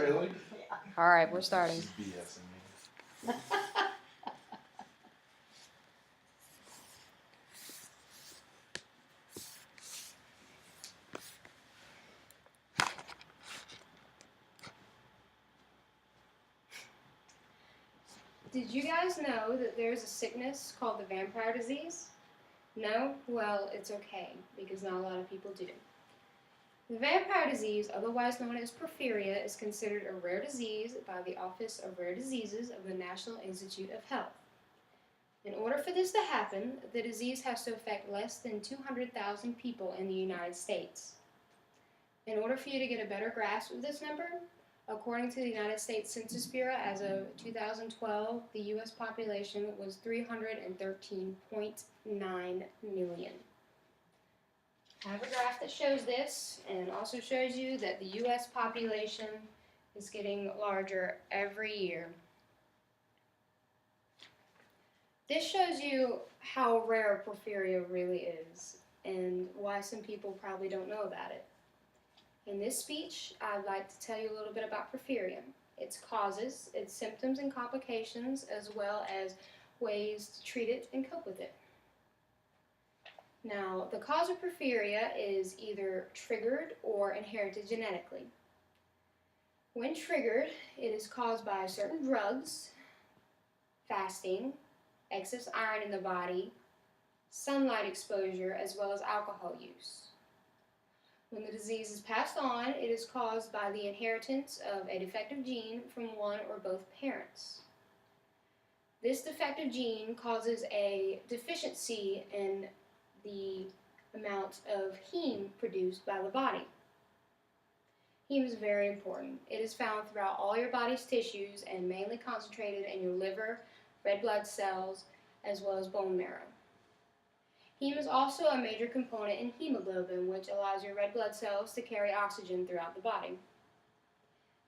Really? All right, we're starting. She's BSing me. Did you guys know that there's a sickness called the vampire disease? No? Well, it's okay, because not a lot of people do. The vampire disease, otherwise known as porphyria, is considered a rare disease by the Office of Rare Diseases of the National Institute of Health. In order for this to happen, the disease has to affect less than 200,000 people in the United States. In order for you to get a better grasp of this number, according to the United States Census Bureau, as of 2012, the U.S. population was 313.9 million. I have a graph that shows this, and also shows you that the U.S. population is getting larger every year. This shows you how rare porphyria really is, and why some people probably don't know about it. In this speech, I'd like to tell you a little bit about porphyria, its causes, its symptoms and complications, as well as ways to treat it and cope with it. Now, the cause of porphyria is either triggered or inherited genetically. When triggered, it is caused by certain drugs, fasting, excess iron in the body, sunlight exposure, as well as alcohol use. When the disease is passed on, it is caused by the inheritance of a defective gene from one or both parents. This defective gene causes a deficiency in the amount of heme produced by the body. Heme is very important. It is found throughout all your body's tissues and mainly concentrated in your liver, red blood cells, as well as bone marrow. Heme is also a major component in hemoglobin, which allows your red blood cells to carry oxygen throughout the body.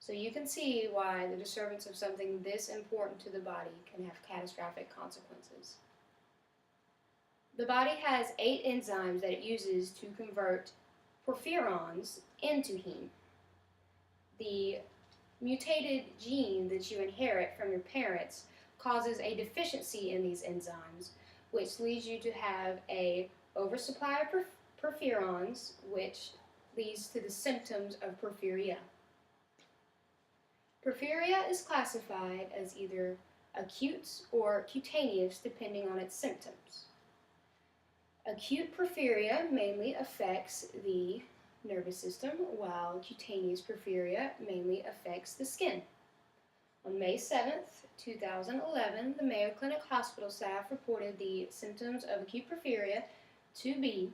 So you can see why the disturbance of something this important to the body can have catastrophic consequences. The body has 8 enzymes that it uses to convert porphyrins into heme. The mutated gene that you inherit from your parents causes a deficiency in these enzymes, which leads you to have a oversupply of porphyrins, which leads to the symptoms of porphyria. Porphyria is classified as either acute or cutaneous depending on its symptoms. Acute porphyria mainly affects the nervous system, while cutaneous porphyria mainly affects the skin. On May 7th, 2011, the Mayo Clinic hospital staff reported the symptoms of acute porphyria to be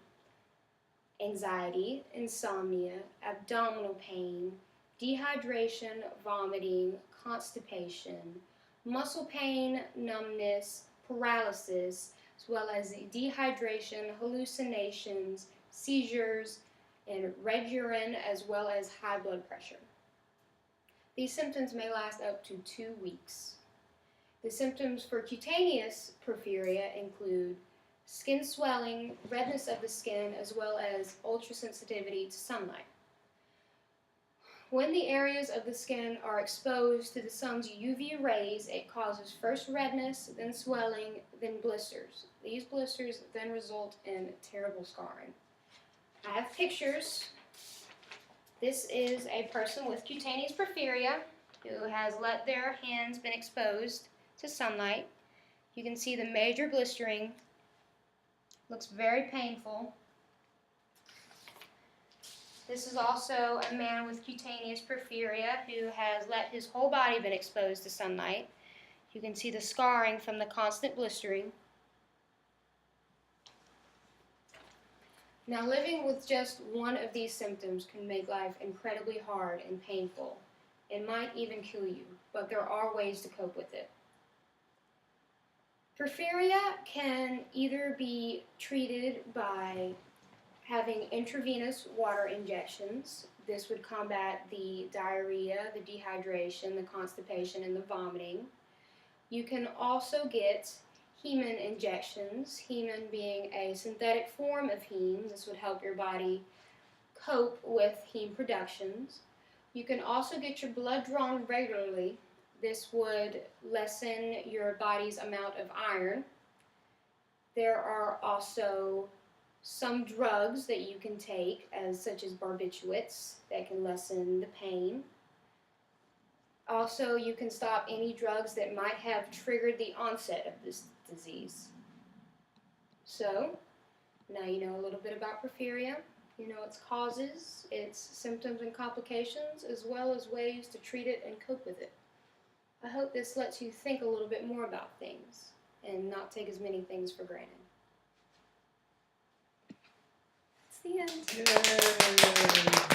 anxiety, insomnia, abdominal pain, dehydration, vomiting, constipation, muscle pain, numbness, paralysis, as well as dehydration, hallucinations, seizures, and red urine, as well as high blood pressure. These symptoms may last up to 2 weeks. The symptoms for cutaneous porphyria include skin swelling, redness of the skin, as well as ultrasensitivity to sunlight. When the areas of the skin are exposed to the sun's UV rays, it causes first redness, then swelling, then blisters. These blisters then result in terrible scarring. I have pictures. This is a person with cutaneous porphyria who has let their hands been exposed to sunlight. You can see the major blistering. Looks very painful. This is also a man with cutaneous porphyria who has let his whole body been exposed to sunlight. You can see the scarring from the constant blistering. Now, living with just one of these symptoms can make life incredibly hard and painful. It might even kill you, but there are ways to cope with it. Porphyria can either be treated by having intravenous water injections. This would combat the diarrhea, the dehydration, the constipation, and the vomiting. You can also get hemin injections, hemin being a synthetic form of heme. This would help your body cope with heme productions. You can also get your blood drawn regularly. This would lessen your body's amount of iron. There are also some drugs that you can take, such as barbiturates, that can lessen the pain. Also, you can stop any drugs that might have triggered the onset of this disease. So, now you know a little bit about porphyria. You know its causes, its symptoms and complications, as well as ways to treat it and cope with it. I hope this lets you think a little bit more about things and not take as many things for granted. That's the end. Yay!